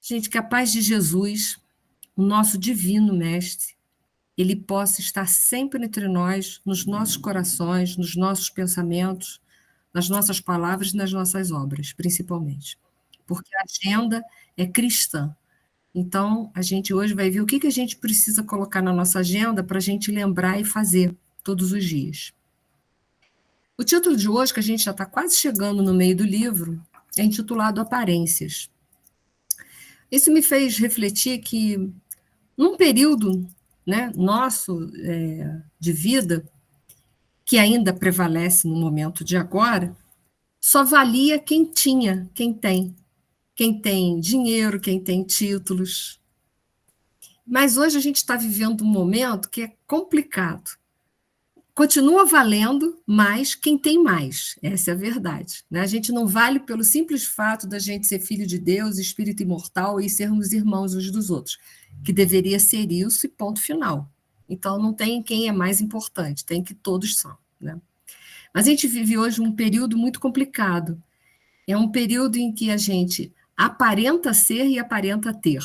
Gente, que a paz de Jesus, o nosso divino mestre, ele possa estar sempre entre nós, nos nossos corações, nos nossos pensamentos, nas nossas palavras e nas nossas obras, principalmente. Porque a agenda é cristã. Então, a gente hoje vai ver o que a gente precisa colocar na nossa agenda para a gente lembrar e fazer todos os dias. O título de hoje, que a gente já está quase chegando no meio do livro, é intitulado Aparências. Isso me fez refletir que, num período, né, nosso de vida, que ainda prevalece no momento de agora, só valia quem tinha, quem tem. Quem tem dinheiro, quem tem títulos. Mas hoje a gente está vivendo um momento que é complicado. Continua valendo mais quem tem mais, essa é a verdade. Né? A gente não vale pelo simples fato da gente ser filho de Deus, espírito imortal e sermos irmãos uns dos outros, que deveria ser isso e ponto final. Então não tem quem é mais importante, tem que todos são. Né? Mas a gente vive hoje um período muito complicado. É um período em que a gente aparenta ser e aparenta ter.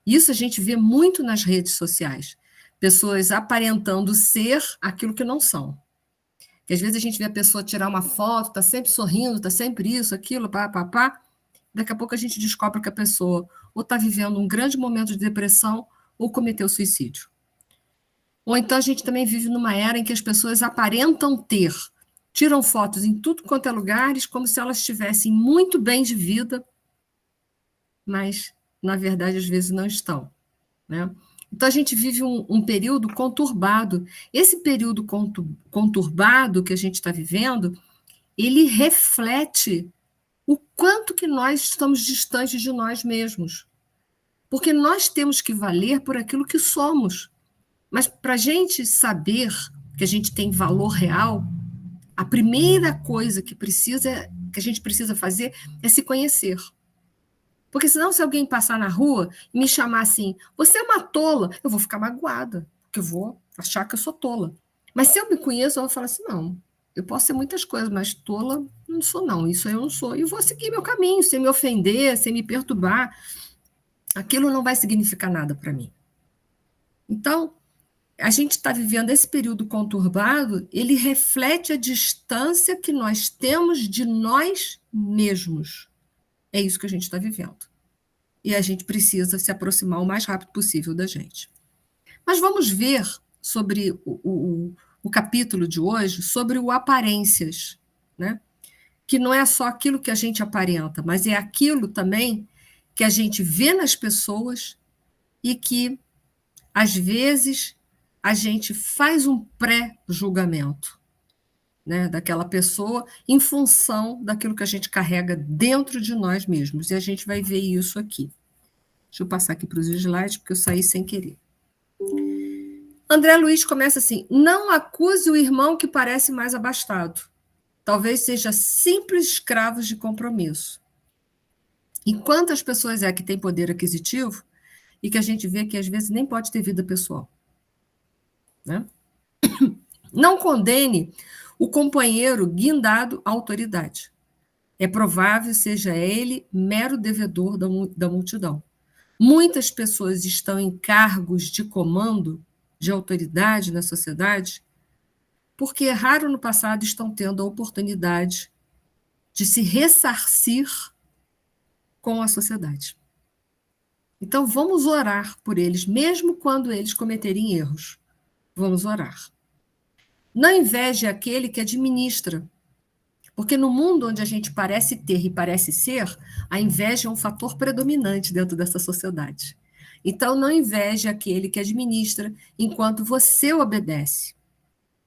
Isso a gente vê muito nas redes sociais. Pessoas aparentando ser aquilo que não são. Porque às vezes a gente vê a pessoa tirar uma foto, está sempre sorrindo, está sempre isso, aquilo, pá. Daqui a pouco a gente descobre que a pessoa ou está vivendo um grande momento de depressão ou cometeu suicídio. Ou então a gente também vive numa era em que as pessoas aparentam ter, tiram fotos em tudo quanto é lugares, como se elas estivessem muito bem de vida, mas, na verdade, às vezes não estão. Né? Então, a gente vive um período conturbado. Esse período conturbado que a gente está vivendo, ele reflete o quanto que nós estamos distantes de nós mesmos. Porque nós temos que valer por aquilo que somos. Mas para a gente saber que a gente tem valor real, a primeira coisa que a gente precisa fazer é se conhecer. Porque senão, se alguém passar na rua e me chamar assim, você é uma tola, eu vou ficar magoada, porque eu vou achar que eu sou tola. Mas se eu me conheço, eu vou falar assim, não, eu posso ser muitas coisas, mas tola não sou não, isso eu não sou. E vou seguir meu caminho, sem me ofender, sem me perturbar. Aquilo não vai significar nada para mim. Então, a gente está vivendo esse período conturbado, ele reflete a distância que nós temos de nós mesmos. É isso que a gente está vivendo. E a gente precisa se aproximar o mais rápido possível da gente. Mas vamos ver sobre o capítulo de hoje, sobre o aparências, né? Que não é só aquilo que a gente aparenta, mas é aquilo também que a gente vê nas pessoas e que, às vezes, a gente faz um pré-julgamento, né, daquela pessoa em função daquilo que a gente carrega dentro de nós mesmos. E a gente vai ver isso aqui. Deixa eu passar aqui para os slides, porque eu saí sem querer. André Luiz começa assim: não acuse o irmão que parece mais abastado. Talvez seja simples escravo de compromisso. E quantas pessoas é que têm poder aquisitivo e que a gente vê que às vezes nem pode ter vida pessoal? Né? Não condene o companheiro guindado à autoridade. É provável seja ele mero devedor da multidão. Muitas pessoas estão em cargos de comando, de autoridade na sociedade, porque erraram no passado e estão tendo a oportunidade de se ressarcir com a sociedade. Então, vamos orar por eles, mesmo quando eles cometerem erros. Vamos orar. Não inveje aquele que administra, porque no mundo onde a gente parece ter e parece ser, a inveja é um fator predominante dentro dessa sociedade. Então, não inveje aquele que administra enquanto você obedece.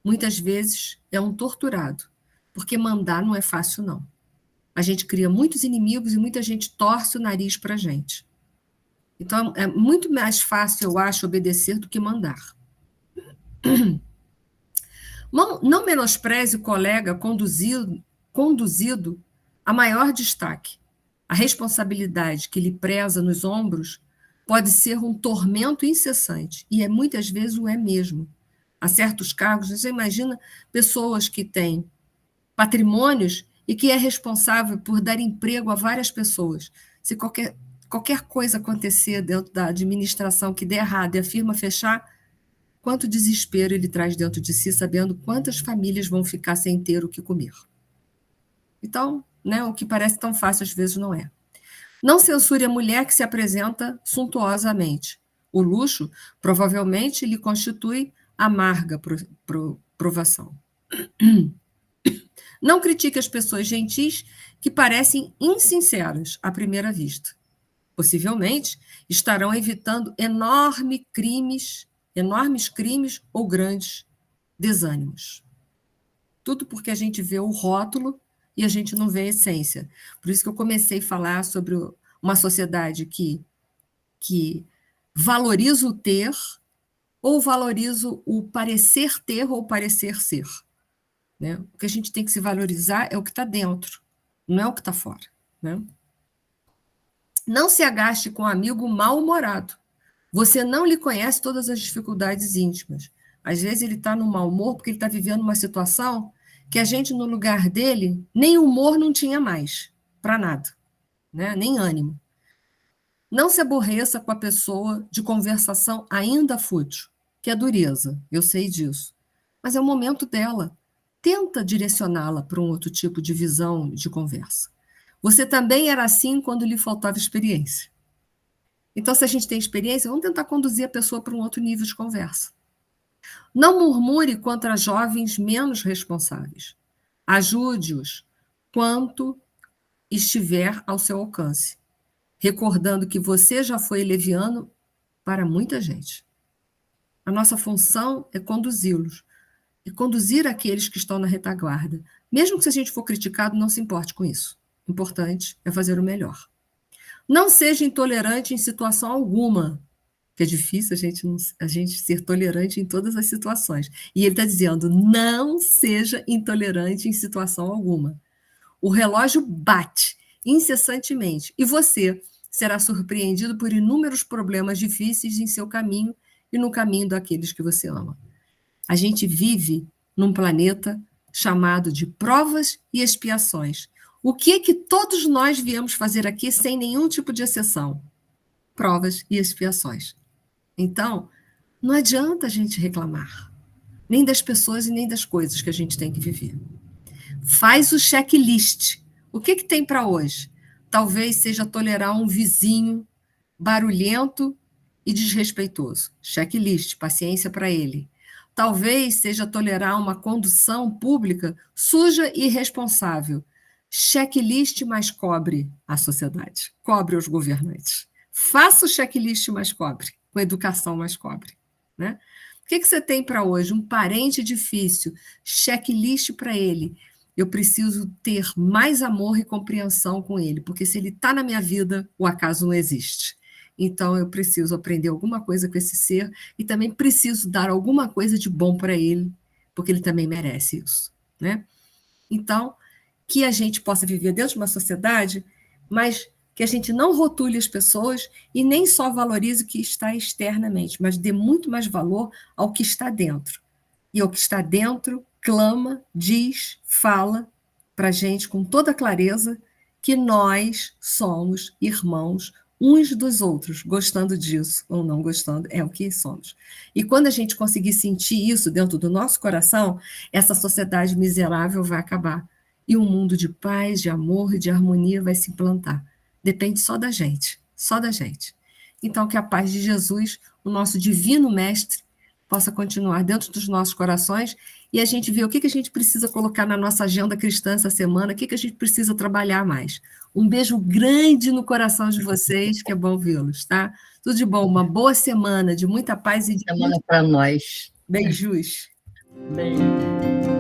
Muitas vezes é um torturado, porque mandar não é fácil, não. A gente cria muitos inimigos e muita gente torce o nariz para a gente. Então, é muito mais fácil, eu acho, obedecer do que mandar. Não menospreze o colega conduzido a maior destaque. A responsabilidade que lhe presa nos ombros pode ser um tormento incessante, e muitas vezes o é mesmo. Há certos cargos, você imagina pessoas que têm patrimônios e que é responsável por dar emprego a várias pessoas. Se qualquer coisa acontecer dentro da administração que der errado e a firma fechar, quanto desespero ele traz dentro de si, sabendo quantas famílias vão ficar sem ter o que comer. Então, né, o que parece tão fácil às vezes não é. Não censure a mulher que se apresenta suntuosamente. O luxo provavelmente lhe constitui amarga provação. Não critique as pessoas gentis que parecem insinceras à primeira vista. Possivelmente estarão evitando enormes crimes ou grandes desânimos. Tudo porque a gente vê o rótulo e a gente não vê a essência. Por isso que eu comecei a falar sobre uma sociedade que valoriza o ter ou valoriza o parecer ter ou parecer ser. Né? O que a gente tem que se valorizar é o que está dentro, não é o que está fora. Né? Não se agaste com um amigo mal-humorado. Você não lhe conhece todas as dificuldades íntimas. Às vezes ele está no mau humor porque ele está vivendo uma situação que a gente, no lugar dele, nem humor não tinha mais, para nada, né? Nem ânimo. Não se aborreça com a pessoa de conversação ainda fútil, que é dureza, eu sei disso. Mas é o momento dela. Tenta direcioná-la para um outro tipo de visão de conversa. Você também era assim quando lhe faltava experiência. Então, se a gente tem experiência, vamos tentar conduzir a pessoa para um outro nível de conversa. Não murmure contra jovens menos responsáveis. Ajude-os quanto estiver ao seu alcance, recordando que você já foi leviano para muita gente. A nossa função é conduzi-los e conduzir aqueles que estão na retaguarda. Mesmo que se a gente for criticado, não se importe com isso. O importante é fazer o melhor. Não seja intolerante em situação alguma, que é difícil a gente ser tolerante em todas as situações. E ele está dizendo, não seja intolerante em situação alguma. O relógio bate incessantemente e você será surpreendido por inúmeros problemas difíceis em seu caminho e no caminho daqueles que você ama. A gente vive num planeta chamado de provas e expiações. O que todos nós viemos fazer aqui sem nenhum tipo de exceção? Provas e expiações. Então, não adianta a gente reclamar, nem das pessoas e nem das coisas que a gente tem que viver. Faz o checklist. O que tem para hoje? Talvez seja tolerar um vizinho barulhento e desrespeitoso. Checklist, paciência para ele. Talvez seja tolerar uma condução pública suja e irresponsável. Checklist mais cobre a sociedade, cobre os governantes. Faça o checklist mais cobre, com educação mais cobre. Né? O que você tem para hoje? Um parente difícil, checklist para ele. Eu preciso ter mais amor e compreensão com ele, porque se ele está na minha vida, o acaso não existe. Então, eu preciso aprender alguma coisa com esse ser e também preciso dar alguma coisa de bom para ele, porque ele também merece isso. Né? Então, que a gente possa viver dentro de uma sociedade, mas que a gente não rotule as pessoas e nem só valorize o que está externamente, mas dê muito mais valor ao que está dentro. E ao que está dentro, clama, diz, fala para a gente com toda clareza que nós somos irmãos uns dos outros, gostando disso ou não gostando, é o que somos. E quando a gente conseguir sentir isso dentro do nosso coração, essa sociedade miserável vai acabar. E um mundo de paz, de amor e de harmonia vai se implantar. Depende só da gente, só da gente. Então, que a paz de Jesus, o nosso divino mestre, possa continuar dentro dos nossos corações e a gente ver o que a gente precisa colocar na nossa agenda cristã essa semana, o que a gente precisa trabalhar mais. Um beijo grande no coração de vocês, que é bom vê-los, tá? Tudo de bom, uma boa semana, de muita paz e de semana para nós. Beijos. Beijo.